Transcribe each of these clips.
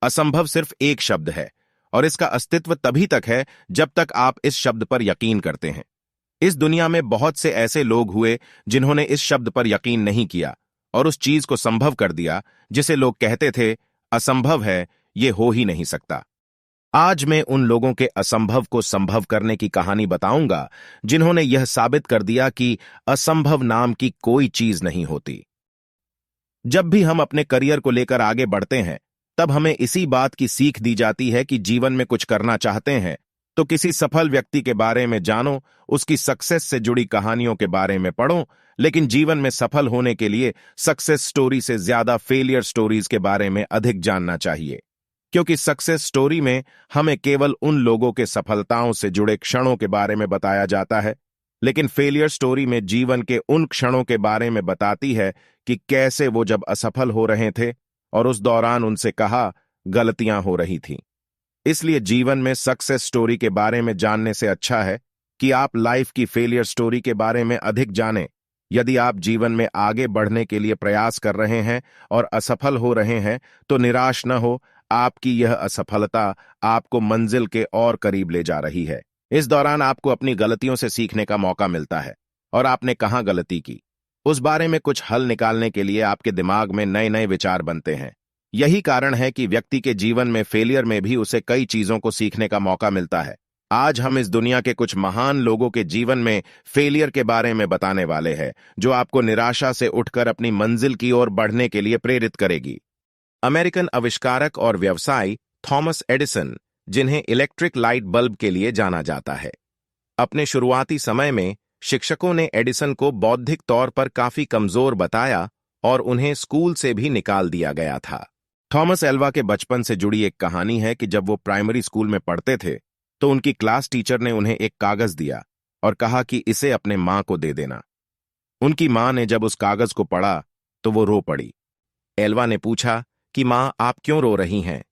असंभव सिर्फ एक शब्द है और इसका अस्तित्व तभी तक है जब तक आप इस शब्द पर यकीन करते हैं। इस दुनिया में बहुत से ऐसे लोग हुए जिन्होंने इस शब्द पर यकीन नहीं किया और उस चीज को संभव कर दिया जिसे लोग कहते थे असंभव है, ये हो ही नहीं सकता। आज मैं उन लोगों के असंभव को संभव करने की कहानी बताऊंगा जिन्होंने यह साबित कर दिया कि असंभव नाम की कोई चीज नहीं होती। जब भी हम अपने करियर को लेकर आगे बढ़ते हैं तब हमें इसी बात की सीख दी जाती है कि जीवन में कुछ करना चाहते हैं तो किसी सफल व्यक्ति के बारे में जानो, उसकी सक्सेस से जुड़ी कहानियों के बारे में पढ़ो, लेकिन जीवन में सफल होने के लिए सक्सेस स्टोरी से ज्यादा फेलियर स्टोरीज के बारे में अधिक जानना चाहिए, क्योंकि सक्सेस स्टोरी में हमें केवल उन लोगों के सफलताओं से जुड़े क्षणों के बारे में बताया जाता है, लेकिन फेलियर स्टोरी में जीवन के उन क्षणों के बारे में बताती है कि कैसे वो जब असफल हो रहे थे और उस दौरान उनसे कहा गलतियां हो रही थीं। इसलिए जीवन में सक्सेस स्टोरी के बारे में जानने से अच्छा है कि आप लाइफ की फेलियर स्टोरी के बारे में अधिक जानें। यदि आप जीवन में आगे बढ़ने के लिए प्रयास कर रहे हैं और असफल हो रहे हैं तो निराश न हो, आपकी यह असफलता आपको मंजिल के और करीब ले जा रही है। इस दौरान आपको अपनी गलतियों से सीखने का मौका मिलता है और आपने कहां गलती की उस बारे में कुछ हल निकालने के लिए आपके दिमाग में नए नए विचार बनते हैं। यही कारण है कि व्यक्ति के जीवन में फेलियर में भी उसे कई चीजों को सीखने का मौका मिलता है। आज हम इस दुनिया के कुछ महान लोगों के जीवन में फेलियर के बारे में बताने वाले हैं जो आपको निराशा से उठकर अपनी मंजिल की ओर बढ़ने के लिए प्रेरित करेगी। अमेरिकन आविष्कारक और व्यवसायी थॉमस एडिसन, जिन्हें इलेक्ट्रिक लाइट बल्ब के लिए जाना जाता है, अपने शुरुआती समय में शिक्षकों ने एडिसन को बौद्धिक तौर पर काफी कमजोर बताया और उन्हें स्कूल से भी निकाल दिया गया था। थॉमस एल्वा के बचपन से जुड़ी एक कहानी है कि जब वो प्राइमरी स्कूल में पढ़ते थे तो उनकी क्लास टीचर ने उन्हें एक कागज दिया और कहा कि इसे अपने मां को दे देना। उनकी मां ने जब उस कागज को पढ़ा तो वो रो पड़ी। एल्वा ने पूछा कि मां, आप क्यों रो रही हैं?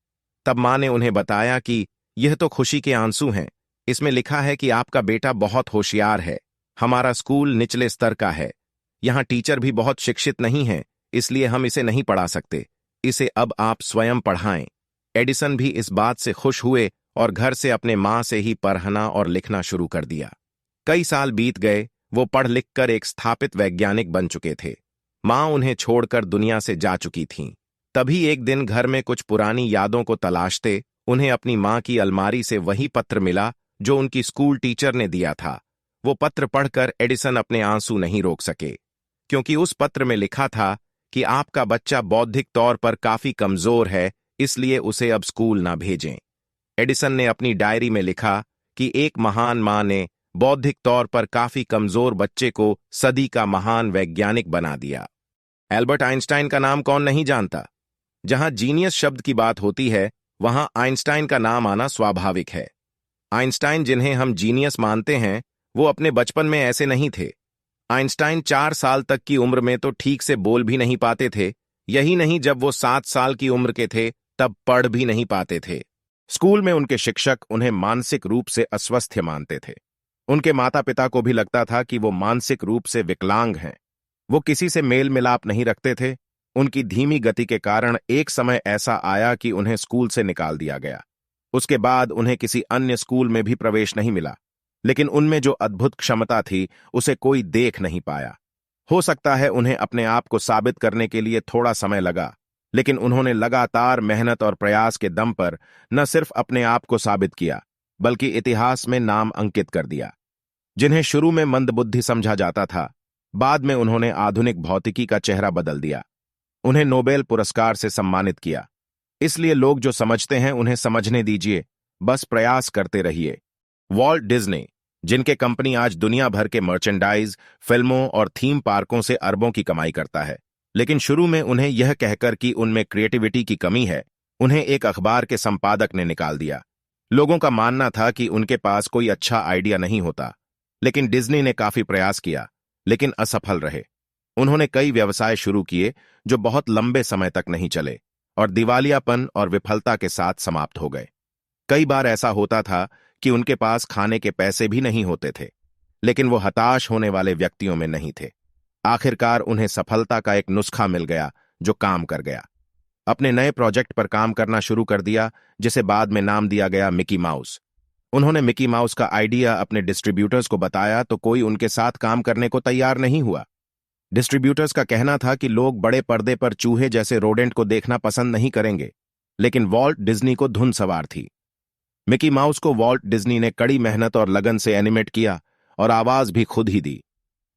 तब मां ने उन्हें बताया कि यह तो खुशी के आंसू हैं। इसमें लिखा है कि आपका बेटा बहुत होशियार है। हमारा स्कूल निचले स्तर का है, यहां टीचर भी बहुत शिक्षित नहीं हैं, इसलिए हम इसे नहीं पढ़ा सकते। इसे अब आप स्वयं पढ़ाएं। एडिसन भी इस बात से खुश हुए और घर से अपने मां से ही पढ़ना और लिखना शुरू कर दिया। कई साल बीत गए, वो पढ़ लिख कर एक स्थापित वैज्ञानिक बन चुके थे। मां उन्हें छोड़कर दुनिया से जा चुकी थीं। तभी एक दिन घर में कुछ पुरानी यादों को तलाशते उन्हें अपनी मां की अलमारी से वही पत्र मिला जो उनकी स्कूल टीचर ने दिया था। वो पत्र पढ़कर एडिसन अपने आंसू नहीं रोक सके, क्योंकि उस पत्र में लिखा था कि आपका बच्चा बौद्धिक तौर पर काफी कमजोर है, इसलिए उसे अब स्कूल ना भेजें। एडिसन ने अपनी डायरी में लिखा कि एक महान मां ने बौद्धिक तौर पर काफी कमजोर बच्चे को सदी का महान वैज्ञानिक बना दिया। एल्बर्ट आइंस्टाइन का नाम कौन नहीं जानता? जहां जीनियस शब्द की बात होती है वहां आइंस्टाइन का नाम आना स्वाभाविक है। आइंस्टाइन, जिन्हें हम जीनियस मानते हैं, वो अपने बचपन में ऐसे नहीं थे। आइंस्टाइन 4 साल तक की उम्र में तो ठीक से बोल भी नहीं पाते थे। यही नहीं, जब वो 7 साल की उम्र के थे तब पढ़ भी नहीं पाते थे। स्कूल में उनके शिक्षक उन्हें मानसिक रूप से अस्वस्थ मानते थे। उनके माता पिता को भी लगता था कि वो मानसिक रूप से विकलांग हैं। वो किसी से मेल मिलाप नहीं रखते थे। उनकी धीमी गति के कारण एक समय ऐसा आया कि उन्हें स्कूल से निकाल दिया गया। उसके बाद उन्हें किसी अन्य स्कूल में भी प्रवेश नहीं मिला, लेकिन उनमें जो अद्भुत क्षमता थी उसे कोई देख नहीं पाया। हो सकता है उन्हें अपने आप को साबित करने के लिए थोड़ा समय लगा, लेकिन उन्होंने लगातार मेहनत और प्रयास के दम पर न सिर्फ अपने आप को साबित किया बल्कि इतिहास में नाम अंकित कर दिया। जिन्हें शुरू में मंदबुद्धि समझा जाता था, बाद में उन्होंने आधुनिक भौतिकी का चेहरा बदल दिया। उन्हें नोबेल पुरस्कार से सम्मानित किया। इसलिए लोग जो समझते हैं उन्हें समझने दीजिए, बस प्रयास करते रहिए। वॉल्ट डिज्नी, जिनके कंपनी आज दुनिया भर के मर्चेंडाइज, फिल्मों और थीम पार्कों से अरबों की कमाई करता है, लेकिन शुरू में उन्हें यह कहकर कि उनमें क्रिएटिविटी की कमी है, उन्हें एक अखबार के संपादक ने निकाल दिया। लोगों का मानना था कि उनके पास कोई अच्छा आइडिया नहीं होता, लेकिन डिज्नी ने काफी प्रयास किया, लेकिन असफल रहे। उन्होंने कई व्यवसाय शुरू किए जो बहुत लंबे समय तक नहीं चले और दिवालियापन और विफलता के साथ समाप्त हो गए। कई बार ऐसा होता था कि उनके पास खाने के पैसे भी नहीं होते थे, लेकिन वो हताश होने वाले व्यक्तियों में नहीं थे। आखिरकार उन्हें सफलता का एक नुस्खा मिल गया जो काम कर गया। अपने नए प्रोजेक्ट पर काम करना शुरू कर दिया, जिसे बाद में नाम दिया गया मिकी माउस। उन्होंने मिकी माउस का आइडिया अपने डिस्ट्रीब्यूटर्स को बताया तो कोई उनके साथ काम करने को तैयार नहीं हुआ। डिस्ट्रीब्यूटर्स का कहना था कि लोग बड़े पर्दे पर चूहे जैसे रोडेंट को देखना पसंद नहीं करेंगे, लेकिन वॉल्ट डिज्नी को धुन सवार थी। मिकी माउस को वॉल्ट डिज्नी ने कड़ी मेहनत और लगन से एनिमेट किया और आवाज भी खुद ही दी।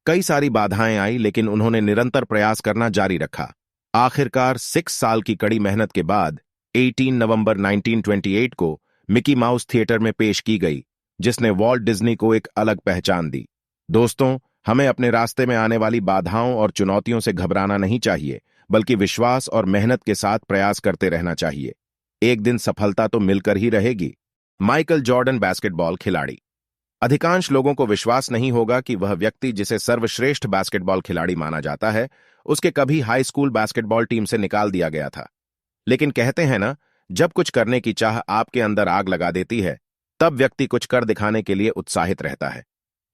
कई सारी बाधाएं आई, लेकिन उन्होंने निरंतर प्रयास करना जारी रखा। आखिरकार 6 साल की कड़ी मेहनत के बाद 18 नवंबर 1928 को मिकी माउस थिएटर में पेश की गई, जिसने वॉल्ट डिज्नी को एक अलग पहचान दी। दोस्तों, हमें अपने रास्ते में आने वाली बाधाओं और चुनौतियों से घबराना नहीं चाहिए, बल्कि विश्वास और मेहनत के साथ प्रयास करते रहना चाहिए। एक दिन सफलता तो मिलकर ही रहेगी। माइकल जॉर्डन बास्केटबॉल खिलाड़ी। अधिकांश लोगों को विश्वास नहीं होगा कि वह व्यक्ति जिसे सर्वश्रेष्ठ बास्केटबॉल खिलाड़ी माना जाता है, उसके कभी हाई स्कूल बास्केटबॉल टीम से निकाल दिया गया था। लेकिन कहते हैं ना, जब कुछ करने की चाह आपके अंदर आग लगा देती है, तब व्यक्ति कुछ कर दिखाने के लिए उत्साहित रहता है।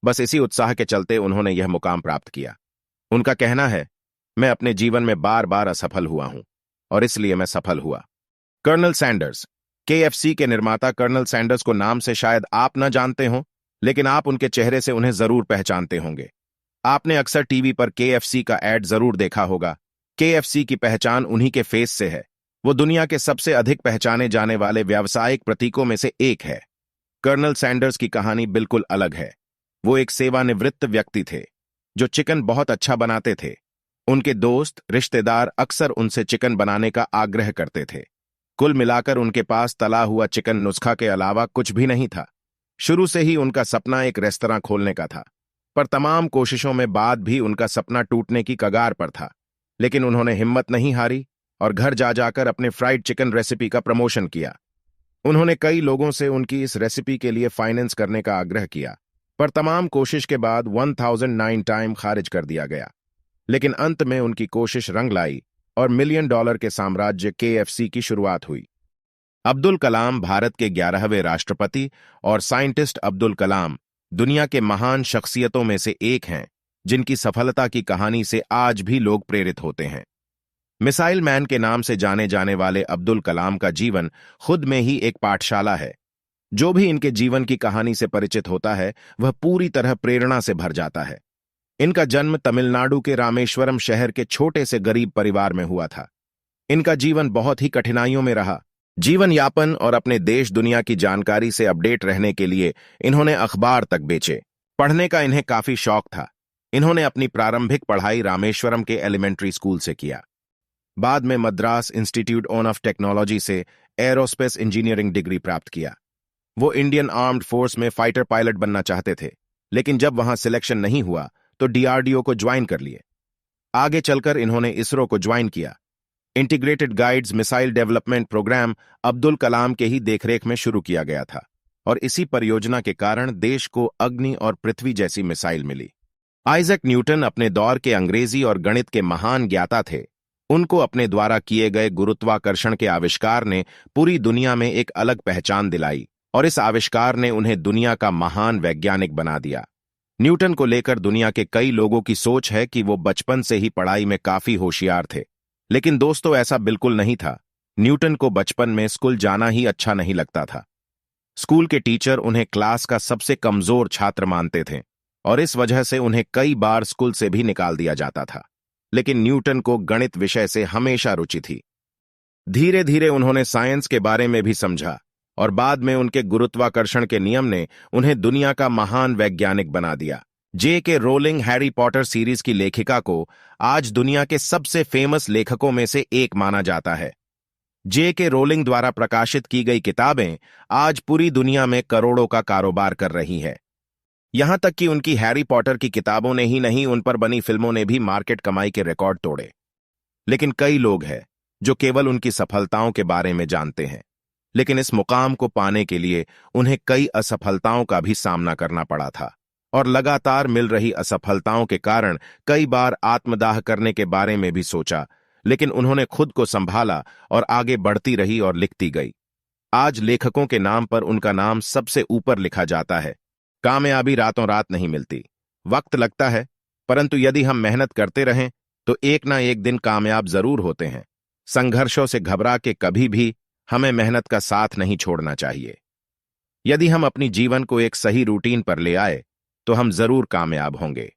बस इसी उत्साह के चलते उन्होंने यह मुकाम प्राप्त किया। उनका कहना है, मैं अपने जीवन में बार बार असफल हुआ हूं और इसलिए मैं सफल हुआ। Colonel Sanders. केएफसी के निर्माता कर्नल सैंडर्स को नाम से शायद आप न जानते हो, लेकिन आप उनके चेहरे से उन्हें जरूर पहचानते होंगे। आपने अक्सर टीवी पर केएफसी का एड जरूर देखा होगा। केएफसी की पहचान उन्हीं के फेस से है। वो दुनिया के सबसे अधिक पहचाने जाने वाले व्यावसायिक प्रतीकों में से एक है। कर्नल सैंडर्स की कहानी बिल्कुल अलग है। वो एक सेवानिवृत्त व्यक्ति थे जो चिकन बहुत अच्छा बनाते थे। उनके दोस्त रिश्तेदार अक्सर उनसे चिकन बनाने का आग्रह करते थे। कुल मिलाकर उनके पास तला हुआ चिकन नुस्खा के अलावा कुछ भी नहीं था। शुरू से ही उनका सपना एक रेस्तरां खोलने का था, पर तमाम कोशिशों में बाद भी उनका सपना टूटने की कगार पर था। लेकिन उन्होंने हिम्मत नहीं हारी और घर जा जाकर अपने फ्राइड चिकन रेसिपी का प्रमोशन किया। उन्होंने कई लोगों से उनकी इस रेसिपी के लिए फाइनेंस करने का आग्रह किया, पर तमाम कोशिश के बाद 1009 टाइम खारिज कर दिया गया। लेकिन अंत में उनकी कोशिश रंग लाई और $1 मिलियन के साम्राज्य केएफसी की शुरुआत हुई। अब्दुल कलाम भारत के 11वें राष्ट्रपति और साइंटिस्ट अब्दुल कलाम दुनिया के महान शख्सियतों में से एक हैं, जिनकी सफलता की कहानी से आज भी लोग प्रेरित होते हैं। मिसाइल मैन के नाम से जाने जाने वाले अब्दुल कलाम का जीवन खुद में ही एक पाठशाला है। जो भी इनके जीवन की कहानी से परिचित होता है, वह पूरी तरह प्रेरणा से भर जाता है। इनका जन्म तमिलनाडु के रामेश्वरम शहर के छोटे से गरीब परिवार में हुआ था। इनका जीवन बहुत ही कठिनाइयों में रहा। जीवन यापन और अपने देश दुनिया की जानकारी से अपडेट रहने के लिए इन्होंने अखबार तक बेचे। पढ़ने का इन्हें काफी शौक था। इन्होंने अपनी प्रारंभिक पढ़ाई रामेश्वरम के एलिमेंट्री स्कूल से किया। बाद में मद्रास इंस्टीट्यूट ऑफ टेक्नोलॉजी से एरोस्पेस इंजीनियरिंग डिग्री प्राप्त किया। वो इंडियन आर्म्ड फोर्स में फाइटर पायलट बनना चाहते थे, लेकिन जब वहां सिलेक्शन नहीं हुआ तो डीआरडीओ को ज्वाइन कर लिए। आगे चलकर इन्होंने इसरो को ज्वाइन किया। Integrated guides missile development programme Abdul Kalam के ही देखरेख में शुरू किया गया था और इसी परियोजना के कारण देश को अग्नि और पृथ्वी जैसी मिसाइल मिली। आइजैक न्यूटन अपने दौर के अंग्रेजी और गणित के महान ज्ञाता थे। उनको अपने द्वारा किए गए गुरुत्वाकर्षण के आविष्कार ने पूरी दुनिया में एक अलग पहचान दिलाई और इस आविष्कार ने उन्हें दुनिया का महान वैज्ञानिक बना दिया। न्यूटन को लेकर दुनिया के कई लोगों की सोच है कि वो बचपन से ही पढ़ाई में काफी होशियार थे, लेकिन दोस्तों ऐसा बिल्कुल नहीं था। न्यूटन को बचपन में स्कूल जाना ही अच्छा नहीं लगता था। स्कूल के टीचर उन्हें क्लास का सबसे कमजोर छात्र मानते थे और इस वजह से उन्हें कई बार स्कूल से भी निकाल दिया जाता था। लेकिन न्यूटन को गणित विषय से हमेशा रुचि थी। धीरे धीरे उन्होंने साइंस के बारे में भी समझा और बाद में उनके गुरुत्वाकर्षण के नियम ने उन्हें दुनिया का महान वैज्ञानिक बना दिया। J.K. Rolling Harry Potter series की लेखिका को आज दुनिया के सबसे फेमस लेखकों में से एक माना जाता है। J.K. रोलिंग द्वारा प्रकाशित की गई किताबें आज पूरी दुनिया में करोड़ों का कारोबार कर रही हैं। यहां तक कि उनकी हैरी पॉटर की किताबों ने ही नहीं, उन पर बनी फिल्मों ने भी मार्केट कमाई के रिकॉर्ड तोड़े। लेकिन कई लोग हैं जो केवल उनकी सफलताओं के बारे में जानते हैं, लेकिन इस मुकाम को पाने के लिए उन्हें कई असफलताओं का भी सामना करना पड़ा था और लगातार मिल रही असफलताओं के कारण कई बार आत्मदाह करने के बारे में भी सोचा, लेकिन उन्होंने खुद को संभाला और आगे बढ़ती रही और लिखती गई। आज लेखकों के नाम पर उनका नाम सबसे ऊपर लिखा जाता है। कामयाबी रातों रात नहीं मिलती, वक्त लगता है, परंतु यदि हम मेहनत करते रहें तो एक ना एक दिन कामयाब जरूर होते हैं। संघर्षों से घबरा के कभी भी हमें मेहनत का साथ नहीं छोड़ना चाहिए। यदि हम अपनी जीवन को एक सही रूटीन पर ले आए तो हम जरूर कामयाब होंगे।